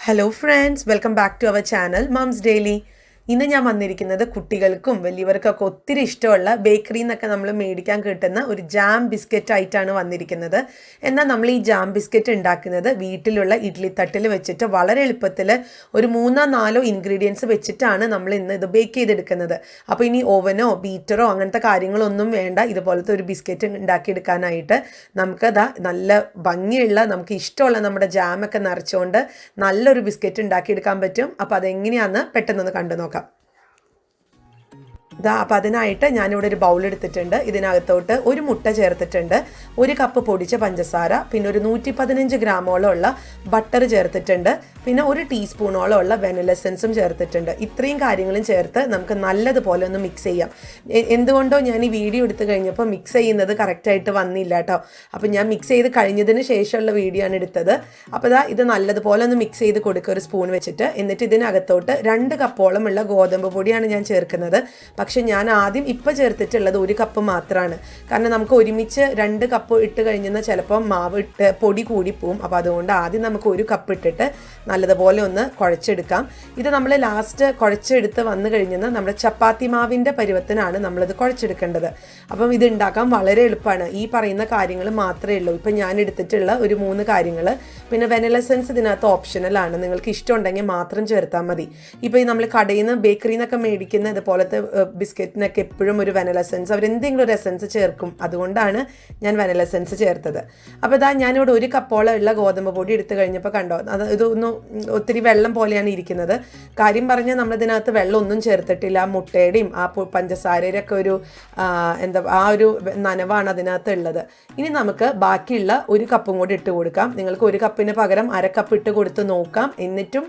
Hello friends, welcome back to our channel Mom's Daily. ഇന്ന് ഞാൻ വന്നിരിക്കുന്നത് കുട്ടികൾക്കും വലിയവർക്കൊക്കെ ഒത്തിരി ഇഷ്ടമുള്ള ബേക്കറിയിൽ നിന്നൊക്കെ നമ്മൾ മേടിക്കാൻ കിട്ടുന്ന ഒരു ജാം ബിസ്ക്കറ്റ് ആയിട്ടാണ് വന്നിരിക്കുന്നത്. എന്നാൽ നമ്മൾ ഈ ജാം ബിസ്ക്കറ്റ് ഉണ്ടാക്കുന്നത് വീട്ടിലുള്ള ഇഡ്ഡലി തട്ടിൽ വെച്ചിട്ട് വളരെ എളുപ്പത്തിൽ ഒരു 3-4 ഇൻഗ്രീഡിയൻസ് വെച്ചിട്ടാണ് നമ്മൾ ഇന്ന് ഇത് ബേക്ക് ചെയ്തെടുക്കുന്നത്. അപ്പോൾ ഇനി ഓവനോ ബീറ്ററോ അങ്ങനത്തെ കാര്യങ്ങളൊന്നും വേണ്ട. ഇതുപോലത്തെ ഒരു ബിസ്ക്കറ്റ് ഉണ്ടാക്കിയെടുക്കാനായിട്ട് നമുക്കതാ നല്ല ഭംഗിയുള്ള നമുക്ക് ഇഷ്ടമുള്ള നമ്മുടെ ജാമൊക്കെ നിറച്ചുകൊണ്ട് നല്ലൊരു ബിസ്ക്കറ്റ് ഉണ്ടാക്കിയെടുക്കാൻ പറ്റും. അപ്പോൾ അതെങ്ങനെയാണെന്ന് പെട്ടെന്നൊന്ന് കണ്ടു നോക്കാം. അപ്പോൾ അതിനായിട്ട് ഞാനിവിടെ ഒരു ബൗൾ എടുത്തിട്ടുണ്ട്. ഇതിനകത്തോട്ട് ഒരു മുട്ട ചേർത്തിട്ടുണ്ട്, 1 കപ്പ് പൊടിച്ച പഞ്ചസാര, പിന്നെ ഒരു 115 ഗ്രാമോളം ഉള്ള ബട്ടർ ചേർത്തിട്ടുണ്ട്, പിന്നെ 1 ടീസ്പൂണോളം ഉള്ള വെനില എസൻസും ചേർത്തിട്ടുണ്ട്. ഇത്രയും കാര്യങ്ങളും ചേർത്ത് നമുക്ക് നല്ലതുപോലെ ഒന്ന് മിക്സ് ചെയ്യാം. എന്തുകൊണ്ടോ ഞാൻ ഈ വീഡിയോ എടുത്തു കഴിഞ്ഞപ്പോൾ മിക്സ് ചെയ്യുന്നത് കറക്റ്റായിട്ട് വന്നില്ല കേട്ടോ. അപ്പോൾ ഞാൻ മിക്സ് ചെയ്ത് കഴിഞ്ഞതിന് ശേഷമുള്ള വീഡിയോ ആണ് എടുത്തത്. അപ്പോൾ ഇത് നല്ലതുപോലെ ഒന്ന് മിക്സ് ചെയ്ത് കൊടുക്കുക ഒരു സ്പൂൺ വെച്ചിട്ട്. എന്നിട്ട് ഇതിനകത്തോട്ട് 2 കപ്പോളം ഉള്ള ഗോതമ്പ് പൊടിയാണ് ഞാൻ ചേർക്കുന്നത്. പക്ഷെ ഞാൻ ആദ്യം ഇപ്പോൾ ചേർത്തിട്ടുള്ളത് 1 കപ്പ് മാത്രമാണ്. കാരണം നമുക്ക് ഒരുമിച്ച് 2 കപ്പ് ഇട്ട് കഴിഞ്ഞാൽ ചിലപ്പോൾ മാവ് പൊടി കൂടിപ്പോവും. അപ്പോൾ അതുകൊണ്ട് ആദ്യം നമുക്ക് 1 കപ്പ് ഇട്ടിട്ട് നല്ലതുപോലെ ഒന്ന് കുഴച്ചെടുക്കാം. ഇത് നമ്മൾ ലാസ്റ്റ് കുഴച്ചെടുത്ത് വന്നു കഴിഞ്ഞാൽ നമ്മുടെ ചപ്പാത്തി മാവിൻ്റെ പരുവത്തിനാണ് നമ്മളിത് കുഴച്ചെടുക്കേണ്ടത്. അപ്പം ഇത് ഉണ്ടാക്കാൻ വളരെ എളുപ്പമാണ്. ഈ പറയുന്ന കാര്യങ്ങൾ മാത്രമേ ഉള്ളൂ. ഇപ്പം ഞാൻ എടുത്തിട്ടുള്ള ഒരു 3 കാര്യങ്ങൾ. പിന്നെ വെനില എസൻസ് ഇതിനകത്ത് ഓപ്ഷണലാണ്, നിങ്ങൾക്ക് ഇഷ്ടമുണ്ടെങ്കിൽ മാത്രം ചേർത്താൽ മതി. ഇപ്പോൾ ഈ നമ്മൾ കടയിൽ നിന്ന് ബേക്കറിയിൽ നിന്നൊക്കെ മേടിക്കുന്ന ഇതുപോലത്തെ ബിസ്ക്കറ്റിനൊക്കെ എപ്പോഴും ഒരു വെനില എസൻസ് അവരെന്തെങ്കിലും ഒരു എസൻസ് ചേർക്കും. അതുകൊണ്ടാണ് ഞാൻ വെനില എസൻസ് ചേർത്തത്. അപ്പോൾ ഞാനിവിടെ 1 കപ്പോളം ഉള്ള ഗോതമ്പ് പൊടി എടുത്തു കഴിഞ്ഞപ്പോൾ കണ്ടോ, ഇതൊന്നും ഒത്തിരി വെള്ളം പോലെയാണ് ഇരിക്കുന്നത്. കാര്യം പറഞ്ഞാൽ നമ്മളിതിനകത്ത് വെള്ളം ഒന്നും ചേർത്തിട്ടില്ല. മുട്ടയുടെയും ആ പഞ്ചസാരയുടെ ഒക്കെ ഒരു ആ ഒരു നനവാണ് അതിനകത്ത് ഉള്ളത്. ഇനി നമുക്ക് ബാക്കിയുള്ള 1 കപ്പും കൂടി ഇട്ട് കൊടുക്കാം. നിങ്ങൾക്ക് 1 കപ്പിന് പകരം 1/2 കപ്പ് ഇട്ട് കൊടുത്ത് നോക്കാം. എന്നിട്ടും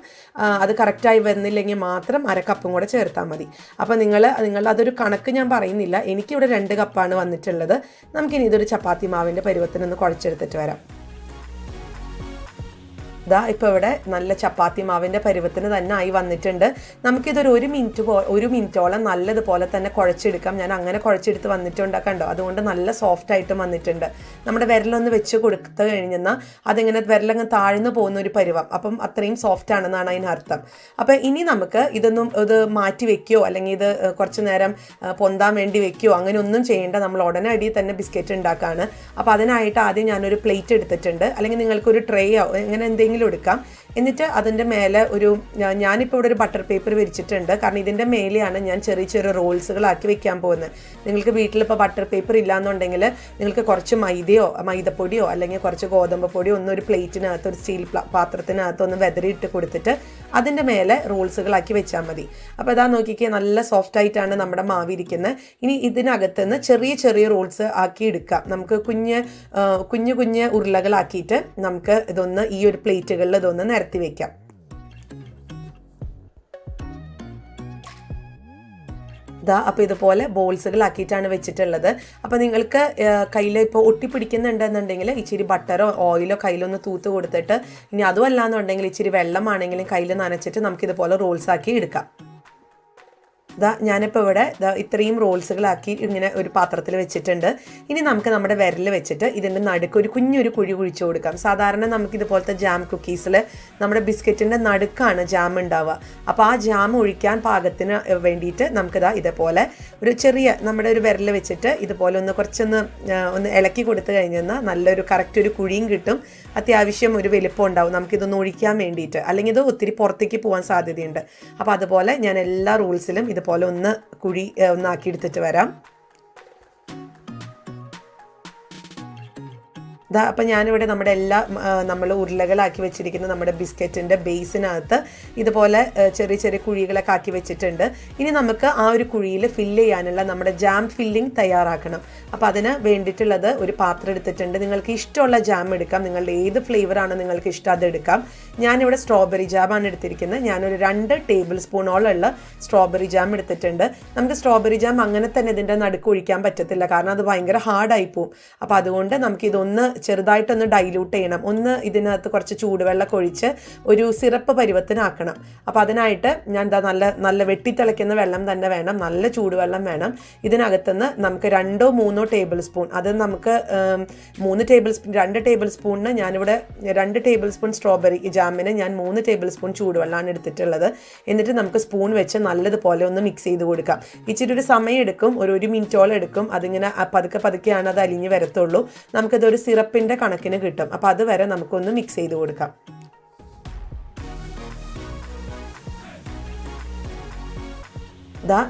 അത് കറക്റ്റായി വന്നില്ലെങ്കിൽ മാത്രം 1/2 കപ്പും കൂടെ ചേർത്താൽ മതി. അപ്പോൾ നിങ്ങൾ അതൊരു കണക്ക് ഞാൻ പറയുന്നില്ല. എനിക്കിവിടെ 2 കപ്പാണ് വന്നിട്ടുള്ളത്. നമുക്കിനി ഇതൊരു ചപ്പാത്തി മാവിൻ്റെ പരുവത്തിനൊന്ന് കുഴച്ചെടുത്തിട്ട് വരാം. ഇപ്പോൾ ഇവിടെ നല്ല ചപ്പാത്തി മാവിൻ്റെ പരുവത്തിന് തന്നെ ആയി വന്നിട്ടുണ്ട്. നമുക്കിതൊരു 1 മിനിറ്റോളം നല്ലതുപോലെ തന്നെ കുഴച്ചെടുക്കാം. ഞാൻ അങ്ങനെ കുഴച്ചെടുത്ത് വന്നിട്ടുണ്ട് കണ്ടോ. അതുകൊണ്ട് നല്ല സോഫ്റ്റ് ആയിട്ട് വന്നിട്ടുണ്ട്. നമ്മുടെ വിരലൊന്ന് വെച്ച് കൊടുത്തു കഴിഞ്ഞാൽ അതിങ്ങനെ വിരലങ്ങ് താഴ്ന്നു പോകുന്ന ഒരു പരുവം. അപ്പം അത്രയും സോഫ്റ്റ് ആണെന്നാണ് അതിനർത്ഥം. അപ്പോൾ ഇനി നമുക്ക് ഇത് മാറ്റി വെക്കുകയോ അല്ലെങ്കിൽ ഇത് കുറച്ച് നേരം പൊന്താൻ വേണ്ടി വെക്കുകയോ അങ്ങനെ ഒന്നും ചെയ്യേണ്ട. നമ്മൾ ഉടനെ അടി തന്നെ ബിസ്ക്കറ്റ് ഉണ്ടാക്കുകയാണ്. അപ്പോൾ അതിനായിട്ട് ആദ്യം ഞാനൊരു പ്ലേറ്റ് എടുത്തിട്ടുണ്ട്. അല്ലെങ്കിൽ നിങ്ങൾക്കൊരു ട്രേയോ അങ്ങനെ എന്തെങ്കിലും എടുക്കാം. എന്നിട്ട് അതിൻ്റെ മേലെ ഞാനിപ്പോൾ ഇവിടെ ഒരു ബട്ടർ പേപ്പർ വിരിച്ചിട്ടുണ്ട്. കാരണം ഇതിൻ്റെ മേലെയാണ് ഞാൻ ചെറിയ ചെറിയ റോൾസുകളാക്കി വെക്കാൻ പോകുന്നത്. നിങ്ങൾക്ക് വീട്ടിലിപ്പോൾ ബട്ടർ പേപ്പർ ഇല്ലയെന്നുണ്ടെങ്കിൽ നിങ്ങൾക്ക് കുറച്ച് മൈദപ്പൊടിയോ അല്ലെങ്കിൽ കുറച്ച് ഗോതമ്പ് പൊടിയോ ഒരു പ്ലേറ്റിനകത്ത് ഒരു സ്റ്റീൽ പാത്രത്തിനകത്ത് ഒന്ന് വെതറിയിട്ട് കൊടുത്തിട്ട് അതിൻ്റെ മേലെ റോൾസുകളാക്കി വെച്ചാൽ മതി. അപ്പോൾ നോക്കിക്കേ, നല്ല സോഫ്റ്റ് ആയിട്ടാണ് നമ്മുടെ മാവിരിക്കുന്നത്. ഇനി ഇതിനകത്ത് നിന്ന് ചെറിയ ചെറിയ റോൾസ് ആക്കി എടുക്കാം. നമുക്ക് കുഞ്ഞ് ഉരുളകളാക്കിയിട്ട് നമുക്ക് ഇതൊന്ന് ഈ ഒരു പ്ലേറ്റുകളിൽ ഇതൊന്ന് നിരത്തി വെക്കാം. അപ്പോൾ ഇതുപോലെ ബോൾസുകളാക്കിയിട്ടാണ് വെച്ചിട്ടുള്ളത്. അപ്പോൾ നിങ്ങൾക്ക് കയ്യിൽ ഇപ്പോൾ ഒട്ടിപ്പിടിക്കുന്നുണ്ടെന്നുണ്ടെങ്കിൽ ഇച്ചിരി ബട്ടറോ ഓയിലോ കയ്യിലൊന്ന് തൂത്ത് കൊടുത്തിട്ട്, ഇനി അതുമല്ലാന്നുണ്ടെങ്കിൽ ഇച്ചിരി വെള്ളമാണെങ്കിലും കയ്യിൽ നനച്ചിട്ട് നമുക്കിതുപോലെ റോൾസാക്കി എടുക്കാം. ഞാനിപ്പോൾ ഇവിടെ ഇത്രയും റോൾസുകളാക്കി ഇങ്ങനെ ഒരു പാത്രത്തിൽ വെച്ചിട്ടുണ്ട്. ഇനി നമുക്ക് നമ്മുടെ വിരൽ വെച്ചിട്ട് ഇതിൻ്റെ നടുക്ക് ഒരു കുഞ്ഞൊരു കുഴി കുഴിച്ചു കൊടുക്കാം. സാധാരണ നമുക്കിതുപോലത്തെ ജാം കുക്കീസിൽ നമ്മുടെ ബിസ്ക്കറ്റിൻ്റെ നടുക്കാണ് ജാം ഉണ്ടാവുക. അപ്പോൾ ആ ജാം ഒഴിക്കാൻ പാകത്തിന് വേണ്ടിയിട്ട് ഇതേപോലെ ഒരു ചെറിയ നമ്മുടെ ഒരു വിരൽ വെച്ചിട്ട് ഇതുപോലെ കുറച്ചൊന്ന് ഇളക്കി കൊടുത്തു കഴിഞ്ഞാൽ നല്ലൊരു കറക്റ്റ് ഒരു കുഴിയും കിട്ടും. അത്യാവശ്യം ഒരു വലിപ്പം ഉണ്ടാവും നമുക്കിതൊന്ന് ഒഴിക്കാൻ വേണ്ടിയിട്ട്. അല്ലെങ്കിൽ ഇത് ഒത്തിരി പുറത്തേക്ക് പോകാൻ സാധ്യതയുണ്ട്. അപ്പോൾ അതുപോലെ ഞാൻ എല്ലാ റൂൾസിലും ഇതുപോലെ കുഴി ഒന്നാക്കിയെടുത്തിട്ട് വരാം. അപ്പം ഞാനിവിടെ നമ്മുടെ നമ്മൾ ഉരുളകളാക്കി വെച്ചിരിക്കുന്ന നമ്മുടെ ബിസ്ക്കറ്റിൻ്റെ ബേസിനകത്ത് ഇതുപോലെ ചെറിയ ചെറിയ കുഴികളൊക്കെ ആക്കി വെച്ചിട്ടുണ്ട്. ഇനി നമുക്ക് ആ ഒരു കുഴിയിൽ ഫില്ല് ചെയ്യാനുള്ള നമ്മുടെ ജാം ഫില്ലിംഗ് തയ്യാറാക്കണം. അപ്പോൾ അതിന് വേണ്ടിയിട്ടുള്ളത് ഒരു പാത്രം എടുത്തിട്ടുണ്ട്. നിങ്ങൾക്ക് ഇഷ്ടമുള്ള ജാം എടുക്കാം. നിങ്ങളുടെ ഏത് ഫ്ലേവറാണ് നിങ്ങൾക്ക് ഇഷ്ടം അതെടുക്കാം. ഞാനിവിടെ സ്ട്രോബെറി ജാമാണ് എടുത്തിരിക്കുന്നത്. ഞാനൊരു 2 ടേബിൾ സ്പൂണോളം ഉള്ള സ്ട്രോബെറി ജാം എടുത്തിട്ടുണ്ട്. നമുക്ക് സ്ട്രോബെറി ജാം അങ്ങനെ തന്നെ ഇതിൻ്റെ നടുക്ക് ഒഴിക്കാൻ പറ്റത്തില്ല, കാരണം അത് ഭയങ്കര ഹാർഡായി പോവും. അപ്പോൾ അതുകൊണ്ട് നമുക്കിതൊന്ന് ചെറുതായിട്ടൊന്ന് ഡൈല്യൂട്ട് ചെയ്യണം. ഒന്ന് ഇതിനകത്ത് കുറച്ച് ചൂടുവെള്ളം ഒഴിച്ച് ഒരു സിറപ്പ് പരുവത്തിനാക്കണം. അപ്പോൾ അതിനായിട്ട് ഞാൻ നല്ല വെട്ടിത്തിളയ്ക്കുന്ന വെള്ളം തന്നെ വേണം, നല്ല ചൂടുവെള്ളം വേണം. ഇതിനകത്തുനിന്ന് നമുക്ക് 2-3 ടേബിൾ സ്പൂൺ, അത് നമുക്ക് 2 ടേബിൾ സ്പൂണിന് ഞാനിവിടെ 2 ടേബിൾ സ്പൂൺ സ്ട്രോബെറി ജാമിന് ഞാൻ 3 ടേബിൾ സ്പൂൺ ചൂടുവെള്ളമാണ് എടുത്തിട്ടുള്ളത്. എന്നിട്ട് നമുക്ക് സ്പൂൺ വെച്ച് നല്ലതുപോലെ ഒന്ന് മിക്സ് ചെയ്ത് കൊടുക്കാം. ഇച്ചിരി ഒരു സമയം എടുക്കും, ഒരു മിനിറ്റോളം എടുക്കും. അതിങ്ങനെ പതുക്കെയാണ് അത് അലിഞ്ഞ് വരത്തുള്ളൂ. നമുക്കിതൊരു സിറപ്പിൻ്റെ കണക്കിന് കിട്ടും. അപ്പോൾ അതുവരെ നമുക്കൊന്ന് മിക്സ് ചെയ്ത് കൊടുക്കാം.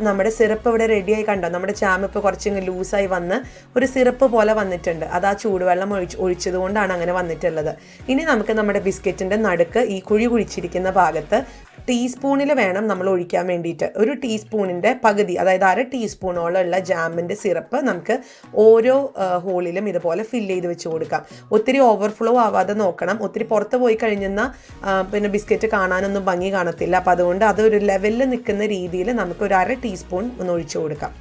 നമ്മുടെ സിറപ്പ് ഇവിടെ റെഡിയായി കണ്ടോ. നമ്മുടെ ജാം ഇപ്പോൾ കുറച്ചിങ്ങ് ലൂസായി വന്ന് ഒരു സിറപ്പ് പോലെ വന്നിട്ടുണ്ട്. അത് ആ ചൂടുവെള്ളം ഒഴിച്ചത് കൊണ്ടാണ് അങ്ങനെ വന്നിട്ടുള്ളത്. ഇനി നമുക്ക് നമ്മുടെ ബിസ്ക്കറ്റിൻ്റെ നടുക്ക് ഈ കുഴിച്ചിരിക്കുന്ന ഭാഗത്ത് ടീസ്പൂണിൽ വേണം നമ്മൾ ഒഴിക്കാൻ വേണ്ടിയിട്ട്. ഒരു ടീസ്പൂണിൻ്റെ പകുതി, അതായത് 1/2 ടീസ്പൂണോളം ഉള്ള ജാമിൻ്റെ സിറപ്പ് നമുക്ക് ഓരോ ഹോളിലും ഇതുപോലെ ഫില്ല് ചെയ്ത് വെച്ച് കൊടുക്കാം. ഒത്തിരി ഓവർഫ്ലോ ആവാതെ നോക്കണം. ഒത്തിരി പുറത്ത് പോയി കഴിഞ്ഞാൽ പിന്നെ ബിസ്ക്കറ്റ് കാണാനൊന്നും ഭംഗി കാണത്തില്ല. അപ്പോൾ അതുകൊണ്ട് അതൊരു ലെവലിൽ നിൽക്കുന്ന രീതിയിൽ നമുക്ക് ഒരു 1/2 ടീസ്പൂൺ ഒന്ന് ഒഴിച്ചു കൊടുക്കാം.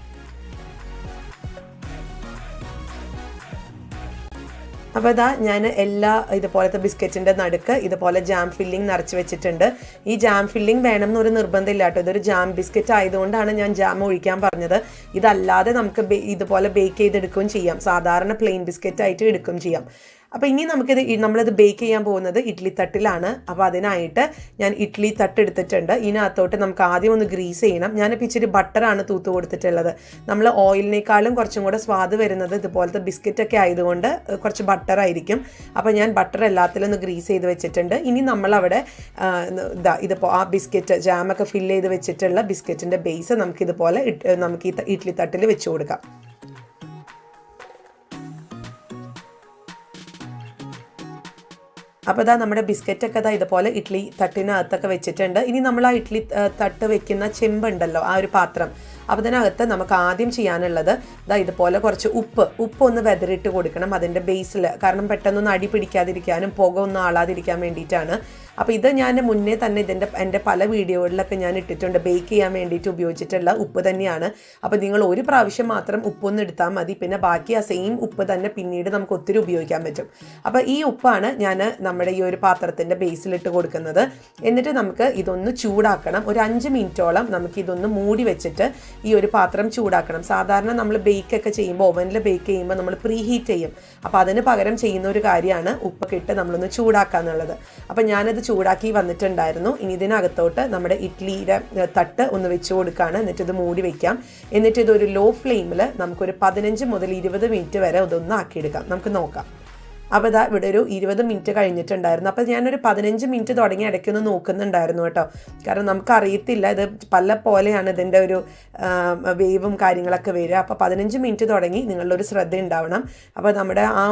അപ്പോൾ ഞാൻ എല്ലാ ഇതുപോലത്തെ ബിസ്ക്കറ്റിൻ്റെ നടുക്ക് ഇതുപോലെ ജാം ഫില്ലിംഗ് നിറച്ച് വെച്ചിട്ടുണ്ട്. ഈ ജാം ഫില്ലിംഗ് വേണം എന്നൊരു നിർബന്ധമില്ല കേട്ടോ. ഇതൊരു ജാം ബിസ്ക്കറ്റ് ആയതുകൊണ്ടാണ് ഞാൻ ജാം ഒഴിക്കാൻ പറഞ്ഞത്. ഇതല്ലാതെ നമുക്ക് ഇതുപോലെ ബേക്ക് ചെയ്തെടുക്കുകയും ചെയ്യാം. സാധാരണ പ്ലെയിൻ ബിസ്ക്കറ്റ് ആയിട്ട് എടുക്കുകയും ചെയ്യാം. അപ്പോൾ ഇനി നമ്മളിത് ബേക്ക് ചെയ്യാൻ പോകുന്നത് ഇഡ്ഡലി തട്ടിലാണ്. അപ്പോൾ അതിനായിട്ട് ഞാൻ ഇഡ്ഡലി തട്ട് എടുത്തിട്ടുണ്ട്. ഇതിനകത്തോട്ട് നമുക്ക് ആദ്യം ഒന്ന് ഗ്രീസ് ചെയ്യണം. ഞാനിപ്പോൾ ഇച്ചിരി ബട്ടറാണ് തൂത്ത് കൊടുത്തിട്ടുള്ളത്. നമ്മൾ ഓയിലിനേക്കാളും കുറച്ചും കൂടെ സ്വാദ് വരുന്നത് ഇതുപോലത്തെ ബിസ്ക്കറ്റൊക്കെ ആയതുകൊണ്ട് കുറച്ച് ബട്ടറായിരിക്കും. അപ്പോൾ ഞാൻ ബട്ടർ എല്ലാത്തിലും ഒന്ന് ഗ്രീസ് ചെയ്ത് വെച്ചിട്ടുണ്ട്. ഇനി നമ്മളവിടെ ഇതിപ്പോൾ ആ ബിസ്ക്കറ്റ് ജാമൊക്കെ ഫില്ല് ചെയ്ത് വെച്ചിട്ടുള്ള ബിസ്ക്കറ്റിൻ്റെ ബേസ് നമുക്കിതുപോലെ നമുക്ക് ഈ ഇഡ്ഡലി തട്ടിൽ വെച്ച് കൊടുക്കാം. അപ്പോൾ നമ്മുടെ ബിസ്ക്കറ്റൊക്കെ ഇതുപോലെ ഇഡ്ഡലി തട്ടിനകത്തൊക്കെ വെച്ചിട്ടുണ്ട്. ഇനി നമ്മൾ ആ ഇഡ്ഡലി തട്ട് വെക്കുന്ന ചെമ്പുണ്ടല്ലോ, ആ ഒരു പാത്രം, അപ്പോൾ അതിനകത്ത് നമുക്ക് ആദ്യം ചെയ്യാനുള്ളത് ഇതുപോലെ കുറച്ച് ഉപ്പ് ഒന്ന് വെതറിട്ട് കൊടുക്കണം അതിൻ്റെ ബേസിൽ. കാരണം പെട്ടെന്നൊന്ന് അടി പിടിക്കാതിരിക്കാനും പുക ഒന്നും ആളാതിരിക്കാൻ വേണ്ടിയിട്ടാണ്. അപ്പോൾ ഇത് ഞാൻ മുന്നേ തന്നെ എൻ്റെ പല വീഡിയോകളിലൊക്കെ ഞാൻ ഇട്ടിട്ടുണ്ട്. ബേക്ക് ചെയ്യാൻ വേണ്ടിയിട്ട് ഉപയോഗിച്ചിട്ടുള്ള ഉപ്പ് തന്നെയാണ്. അപ്പോൾ നിങ്ങൾ ഒരു പ്രാവശ്യം മാത്രം ഉപ്പൊന്ന് എടുത്താൽ മതി. പിന്നെ ബാക്കി ആ സെയിം ഉപ്പ് തന്നെ പിന്നീട് നമുക്ക് ഒത്തിരി ഉപയോഗിക്കാൻ പറ്റും. അപ്പോൾ ഈ ഉപ്പാണ് ഞാൻ നമ്മുടെ ഈ ഒരു പാത്രത്തിൻ്റെ ബേസിലിട്ട് കൊടുക്കുന്നത്. എന്നിട്ട് നമുക്ക് ഇതൊന്ന് ചൂടാക്കണം. ഒരു 5 മിനിറ്റോളം നമുക്ക് ഇതൊന്ന് മൂടി വെച്ചിട്ട് ഈ ഒരു പാത്രം ചൂടാക്കണം. സാധാരണ നമ്മൾ ബേക്കൊക്കെ ചെയ്യുമ്പോൾ, ഓവനിൽ ബേക്ക് ചെയ്യുമ്പോൾ നമ്മൾ പ്രീ ഹീറ്റ് ചെയ്യും. അപ്പോൾ അതിന് പകരം ചെയ്യുന്ന ഒരു കാര്യമാണ് ഉപ്പൊക്കെ ഇട്ട് നമ്മളൊന്ന് ചൂടാക്കുക എന്നുള്ളത്. അപ്പോൾ ഞാനത് ചൂടാക്കി വന്നിട്ടുണ്ടായിരുന്നു. ഇനി ഇതിനകത്തോട്ട് നമ്മുടെ ഇഡ്ഡലിയുടെ തട്ട് ഒന്ന് വെച്ച് കൊടുക്കുകയാണ്. എന്നിട്ട് ഇത് മൂടി വയ്ക്കാം. എന്നിട്ട് ഇതൊരു ലോ ഫ്ലെയിമിൽ നമുക്കൊരു 15 മുതൽ 20 മിനിറ്റ് വരെ ഇതൊന്ന് ആക്കിയെടുക്കാം. നമുക്ക് നോക്കാം. അപ്പോൾ ഇവിടെ ഒരു 20 മിനിറ്റ് കഴിഞ്ഞിട്ടുണ്ടായിരുന്നു. അപ്പോൾ ഞാനൊരു 15 മിനിറ്റ് തുടങ്ങി ഇടയ്ക്കൊന്ന് നോക്കുന്നുണ്ടായിരുന്നു കേട്ടോ. കാരണം നമുക്കറിയത്തില്ല, ഇത് പല പോലെയാണ് ഇതിൻ്റെ ഒരു വേവും കാര്യങ്ങളൊക്കെ വരിക. അപ്പോൾ 15 മിനിറ്റ് തുടങ്ങി നിങ്ങളുടെ ഒരു ശ്രദ്ധ ഉണ്ടാവണം. അപ്പോൾ നമ്മുടെ ആ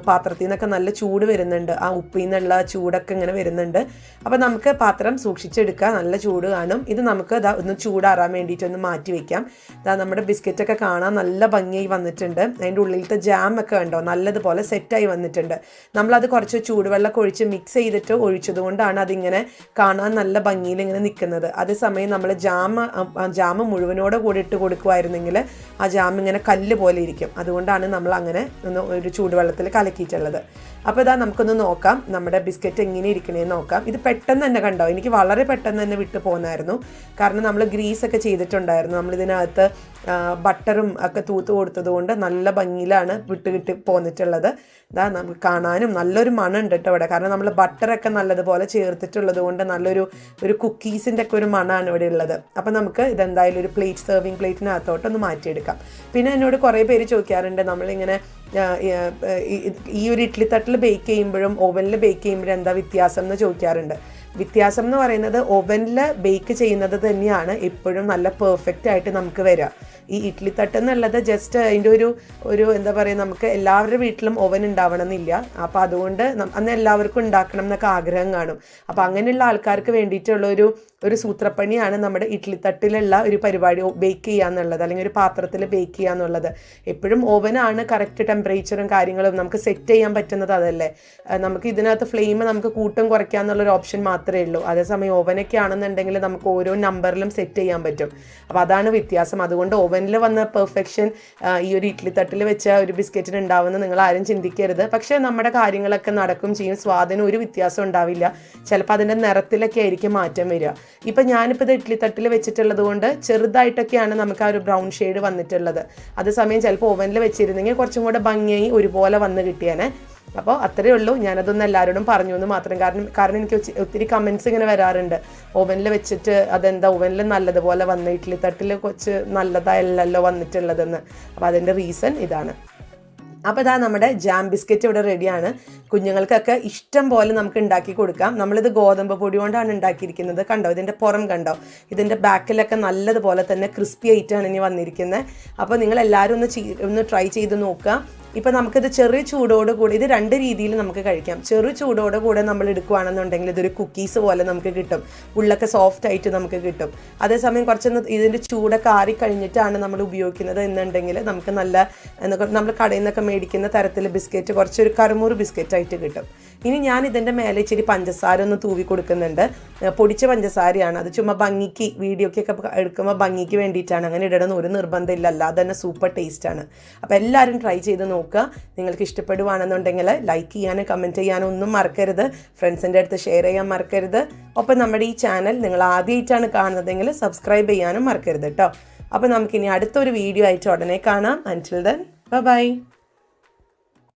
പാത്രത്തിൽ നിന്നൊക്കെ നല്ല ചൂട് വരുന്നുണ്ട്. ആ ഉപ്പിൽ നിന്നുള്ള ചൂടൊക്കെ ഇങ്ങനെ വരുന്നുണ്ട്. അപ്പോൾ നമുക്ക് പാത്രം സൂക്ഷിച്ചെടുക്കുക. നല്ല ചൂട് കാണും. ഇത് നമുക്ക് ഒന്ന് ചൂടാറാൻ വേണ്ടിയിട്ടൊന്ന് മാറ്റി വയ്ക്കാം. നമ്മുടെ ബിസ്ക്കറ്റൊക്കെ കാണാൻ നല്ല ഭംഗിയായി വന്നിട്ടുണ്ട്. അതിൻ്റെ ഉള്ളിലത്തെ ജാമൊക്കെ കണ്ടോ നല്ലതുപോലെ സെറ്റായി വന്നിട്ടുണ്ട്. നമ്മളത് കുറച്ച് ചൂടുവെള്ളം ഒഴിച്ച് മിക്സ് ചെയ്തിട്ട് ഒഴിച്ചതുകൊണ്ടാണ് അതിങ്ങനെ കാണാൻ നല്ല ഭംഗിയിൽ ഇങ്ങനെ നിൽക്കുന്നത്. അതേസമയം നമ്മൾ ജാമ മുഴുവനോടെ കൂടി ഇട്ട് കൊടുക്കുമായിരുന്നെങ്കിൽ ആ ജാം ഇങ്ങനെ കല്ല് പോലെ ഇരിക്കും. അതുകൊണ്ടാണ് നമ്മൾ അങ്ങനെ ഒരു ചൂടുവെള്ളത്തിൽ കലക്കിയിട്ടുള്ളത്. അപ്പോൾ നമുക്കൊന്ന് നോക്കാം നമ്മുടെ ബിസ്ക്കറ്റ് എങ്ങനെ ഇരിക്കണേന്ന് നോക്കാം. ഇത് പെട്ടെന്ന് തന്നെ കണ്ടോ, എനിക്ക് വളരെ പെട്ടെന്ന് തന്നെ വിട്ടു പോകുന്നായിരുന്നു. കാരണം നമ്മൾ ഗ്രീസൊക്കെ ചെയ്തിട്ടുണ്ടായിരുന്നു. നമ്മളിതിനകത്ത് ബട്ടറും ഒക്കെ തൂത്ത് കൊടുത്തത് കൊണ്ട് നല്ല ഭംഗിയിലാണ് കിട്ടി പോന്നിട്ടുള്ളത്. നമുക്ക് കാണാനും നല്ലൊരു മണം ഉണ്ട് കേട്ടോ ഇവിടെ. കാരണം നമ്മൾ ബട്ടറൊക്കെ നല്ലതുപോലെ ചേർത്തിട്ടുള്ളത് കൊണ്ട് ഒരു കുക്കീസിൻ്റെ ഒക്കെ ഒരു മണമാണ് ഇവിടെ ഉള്ളത്. അപ്പോൾ നമുക്ക് ഇതെന്തായാലും ഒരു സെർവിങ് പ്ലേറ്റിനകത്തോട്ടൊന്ന് മാറ്റിയെടുക്കാം. പിന്നെ എന്നോട് കുറേ പേര് ചോദിക്കാറുണ്ട്, നമ്മളിങ്ങനെ ഈ ഒരു ഇഡ്ഡലി തട്ടിൽ ബേക്ക് ചെയ്യുമ്പോഴും ഓവനിൽ ബേക്ക് ചെയ്യുമ്പോഴും എന്താ വ്യത്യാസം എന്ന് ചോദിക്കാറുണ്ട്. വ്യത്യാസം എന്ന് പറയുന്നത് ഓവനിൽ ബേക്ക് ചെയ്യുന്നത് തന്നെയാണ് എപ്പോഴും നല്ല പെർഫെക്റ്റ് ആയിട്ട് നമുക്ക് വരിക. ഈ ഇഡ്ഡലി തട്ട് എന്നുള്ളത് ജസ്റ്റ് അതിൻ്റെ ഒരു എന്താ പറയുക, നമുക്ക് എല്ലാവരുടെ വീട്ടിലും ഓവൻ ഉണ്ടാവണം എന്നില്ല. അപ്പോൾ അതുകൊണ്ട് അന്ന് എല്ലാവർക്കും ഉണ്ടാക്കണം എന്നൊക്കെ ആഗ്രഹം കാണും. അപ്പോൾ അങ്ങനെയുള്ള ആൾക്കാർക്ക് വേണ്ടിയിട്ടുള്ളൊരു ഒരു സൂത്രപ്പണിയാണ് നമ്മുടെ ഇഡ്ഡലിത്തട്ടിലുള്ള ഒരു പരിപാടി, ബേക്ക് ചെയ്യുക എന്നുള്ളത്, അല്ലെങ്കിൽ ഒരു പാത്രത്തിൽ ബേക്ക് ചെയ്യുക എന്നുള്ളത്. എപ്പോഴും ഓവനാണ് കറക്റ്റ് ടെമ്പറേച്ചറും കാര്യങ്ങളും നമുക്ക് സെറ്റ് ചെയ്യാൻ പറ്റുന്നത്, അതല്ലേ. നമുക്ക് ഇതിനകത്ത് ഫ്ലെയിം നമുക്ക് കൂട്ടും കുറയ്ക്കുക എന്നുള്ളൊരു ഓപ്ഷൻ മാത്രമേ ഉള്ളൂ. അതേസമയം ഓവനൊക്കെ ആണെന്നുണ്ടെങ്കിൽ നമുക്ക് ഓരോ നമ്പറിലും സെറ്റ് ചെയ്യാൻ പറ്റും. അപ്പോൾ അതാണ് വ്യത്യാസം. അതുകൊണ്ട് ഓവനിൽ വന്ന പെർഫെക്ഷൻ ഈ ഒരു ഇഡ്ഡലിത്തട്ടിൽ വെച്ച ഒരു ബിസ്ക്കറ്റിന് ഉണ്ടാവുമെന്ന് നിങ്ങൾ ആരും ചിന്തിക്കരുത്. പക്ഷേ നമ്മുടെ കാര്യങ്ങളൊക്കെ നടക്കും ചെയ്യും, സ്വാദിന് ഒരു വ്യത്യാസം ഉണ്ടാവില്ല. ചിലപ്പോൾ അതിൻ്റെ നിറത്തിലൊക്കെ ആയിരിക്കും മാറ്റം വരിക. ഇപ്പം ഞാനിപ്പോൾ ഇത് ഇഡ്ഡലിത്തട്ടിൽ വെച്ചിട്ടുള്ളത് കൊണ്ട് ചെറുതായിട്ടൊക്കെയാണ് നമുക്ക് ആ ഒരു ബ്രൗൺ ഷെയ്ഡ് വന്നിട്ടുള്ളത്. അതേസമയം ചിലപ്പോൾ ഓവനിൽ വെച്ചിരുന്നെങ്കിൽ കുറച്ചും കൂടെ ഭംഗിയായി ഒരുപോലെ വന്ന് കിട്ടിയേനെ. അപ്പോൾ അത്രയേ ഉള്ളൂ. ഞാനതൊന്നും എല്ലാവരോടും പറഞ്ഞു എന്ന് മാത്രം. കാരണം എനിക്ക് ഒത്തിരി കമൻറ്റ്സ് ഇങ്ങനെ വരാറുണ്ട്, ഓവനിൽ വെച്ചിട്ട് അതെന്താ ഓവനിൽ നല്ലതുപോലെ വന്ന് ഇഡ്ഡലിത്തട്ടിൽ കുറച്ച് നല്ലതായല്ലോ വന്നിട്ടുള്ളതെന്ന്. അപ്പോൾ അതിൻ്റെ റീസൺ ഇതാണ്. അപ്പോൾ ഇതാ നമ്മുടെ ജാം ബിസ്ക്കറ്റ് ഇവിടെ റെഡിയാണ്. കുഞ്ഞുങ്ങൾക്കൊക്കെ ഇഷ്ടം പോലെ നമുക്ക് ഉണ്ടാക്കി കൊടുക്കാം. നമ്മളിത് ഗോതമ്പ് പൊടി കൊണ്ടാണ് ഉണ്ടാക്കിയിരിക്കുന്നത്. കണ്ടോ, ഇതിൻ്റെ പുറം കണ്ടോ, ഇതിൻ്റെ ബാക്കിലൊക്കെ നല്ലതുപോലെ തന്നെ ക്രിസ്പി ആയിട്ടാണ് ഇനി വന്നിരിക്കുന്നത്. അപ്പോൾ നിങ്ങളെല്ലാവരും ഒന്ന് ട്രൈ ചെയ്ത് നോക്കുക. ഇപ്പം നമുക്കിത് ചെറിയ ചൂടോട് കൂടി, ഇത് രണ്ട് രീതിയിൽ നമുക്ക് കഴിക്കാം. ചെറു ചൂടോട് കൂടെ നമ്മൾ എടുക്കുകയാണെന്നുണ്ടെങ്കിൽ ഇതൊരു കുക്കീസ് പോലെ നമുക്ക് കിട്ടും, ഉള്ളൊക്കെ സോഫ്റ്റ് ആയിട്ട് നമുക്ക് കിട്ടും. അതേസമയം കുറച്ചൊന്ന് ഇതിൻ്റെ ചൂടൊക്കെ ആറിക്കഴിഞ്ഞിട്ടാണ് നമ്മൾ ഉപയോഗിക്കുന്നത് എന്നുണ്ടെങ്കിൽ നമുക്ക് നല്ല നമ്മൾ കടയിൽ നിന്നൊക്കെ മേടിക്കുന്ന തരത്തിൽ ബിസ്ക്കറ്റ് കുറച്ചൊരു കറുമുറ് ബിസ്ക്കറ്റ് ആയിട്ട് കിട്ടും. ഇനി ഞാൻ ഇതിൻ്റെ മേലെ ഇച്ചിരി പഞ്ചസാര ഒന്ന് തൂവി കൊടുക്കുന്നുണ്ട്. പൊടിച്ച പഞ്ചസാരയാണ്, അത് ചുമ്മാ ഭംഗിക്ക് വീഡിയോക്കൊക്കെ എടുക്കുമ്പോൾ ഭംഗിക്ക് വേണ്ടിയിട്ടാണ്. അങ്ങനെ ഇടണമെന്ന് ഒരു നിർബന്ധമില്ല, അല്ലാതെ തന്നെ സൂപ്പർ ടേസ്റ്റാണ്. അപ്പോൾ എല്ലാവരും ട്രൈ ചെയ്ത് നോക്കുക. നിങ്ങൾക്ക് ഇഷ്ടപ്പെടുവാണെന്നുണ്ടെങ്കിൽ ലൈക്ക് ചെയ്യാനും കമൻറ്റ് ചെയ്യാനും ഒന്നും മറക്കരുത്. ഫ്രണ്ട്സിൻ്റെ അടുത്ത് ഷെയർ ചെയ്യാൻ മറക്കരുത്. ഒപ്പം നമ്മുടെ ഈ ചാനൽ നിങ്ങൾ ആദ്യമായിട്ടാണ് കാണുന്നതെങ്കിൽ സബ്സ്ക്രൈബ് ചെയ്യാനും മറക്കരുത് കേട്ടോ. അപ്പോൾ നമുക്കിനി അടുത്തൊരു വീഡിയോ ആയിട്ട് ഉടനെ കാണാം. അൻറ്റിൽ ദെൻ ബൈ.